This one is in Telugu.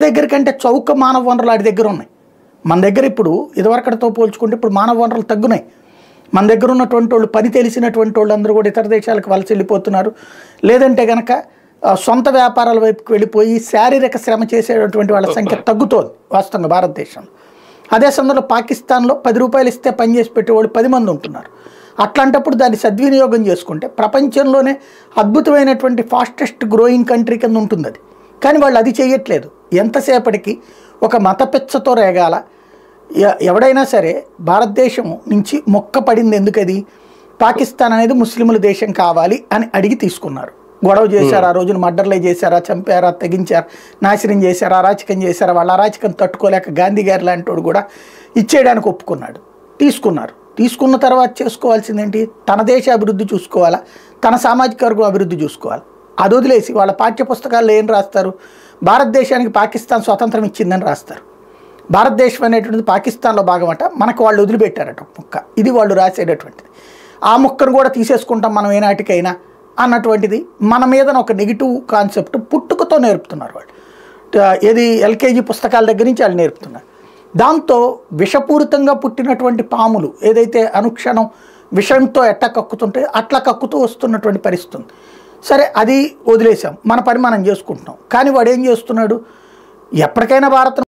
దగ్గర కంటే చౌక మానవ వనరులు ఆడి దగ్గర ఉన్నాయి. మన దగ్గర ఇప్పుడు ఇదివరకటితో పోల్చుకుంటే ఇప్పుడు మానవ వనరులు తగ్గున్నాయి. మన దగ్గర ఉన్నటువంటి వాళ్ళు, పని తెలిసినటువంటి వాళ్ళు అందరూ కూడా ఇతర దేశాలకు వలస వెళ్ళిపోతున్నారు. లేదంటే కనుక సొంత వ్యాపారాల వైపుకి వెళ్ళిపోయి శారీరక శ్రమ చేసేటటువంటి వాళ్ళ సంఖ్య తగ్గుతోంది వాస్తవంగా భారతదేశంలో. అదే సమయంలో పాకిస్తాన్లో 10 రూపాయలు ఇస్తే పని చేసి పెట్టేవాళ్ళు 10 మంది ఉంటున్నారు. అట్లాంటప్పుడు దాన్ని సద్వినియోగం చేసుకుంటే ప్రపంచంలోనే అద్భుతమైనటువంటి ఫాస్టెస్ట్ గ్రోయింగ్ కంట్రీ కింద ఉంటుంది అది. కానీ వాళ్ళు అది చేయట్లేదు. ఎంతసేపటికి ఒక మత పిచ్చతో రేగాల. ఎవడైనా సరే భారతదేశం నుంచి మొక్క పడింది ఎందుకది, పాకిస్తాన్ అనేది ముస్లింల దేశం కావాలి అని అడిగి తీసుకున్నారు. గొడవ చేశారు, ఆ రోజున మర్డర్లే చేశారా, చంపారా, తెగించారు, నాశనం చేశారా, అరాచకం చేశారా. వాళ్ళ అరాచకం తట్టుకోలేక గాంధీ గారి లాంటి వాడు కూడా ఇచ్చేయడానికి ఒప్పుకున్నాడు. తీసుకున్నారు. తీసుకున్న తర్వాత చేసుకోవాల్సింది ఏంటి, తన దేశ అభివృద్ధి చూసుకోవాలా, తన సామాజిక వర్గం అభివృద్ధి చూసుకోవాలి. అది వదిలేసి వాళ్ళ పాఠ్య పుస్తకాల్లో ఏం రాస్తారు, భారతదేశానికి పాకిస్తాన్ స్వతంత్రం ఇచ్చిందని రాస్తారు. భారతదేశం అనేటువంటిది పాకిస్తాన్లో భాగమట, మనకు వాళ్ళు వదిలిపెట్టారట ముక్క. ఇది వాళ్ళు రాసేటటువంటిది. ఆ ముక్కను కూడా తీసేసుకుంటాం మనం ఏనాటికైనా అన్నటువంటిది మన మీద ఒక నెగిటివ్ కాన్సెప్ట్ పుట్టుకతో నేర్పుతున్నారు వాళ్ళు. ఏది ఎల్కేజీ పుస్తకాల దగ్గర నుంచి వాళ్ళు నేర్పుతున్నారు. దాంతో విషపూరితంగా పుట్టినటువంటి పాములు ఏదైతే అనుక్షణం విషంతో ఎట్లా కక్కుతుంటే అట్లా కక్కుతూ వస్తున్నటువంటి పరిస్థితి. సరే, అది వదిలేసాం, మన పని మనం చేసుకుంటున్నాం. కానీ వాడు ఏం చేస్తున్నాడు, ఎప్పటికైనా భారత్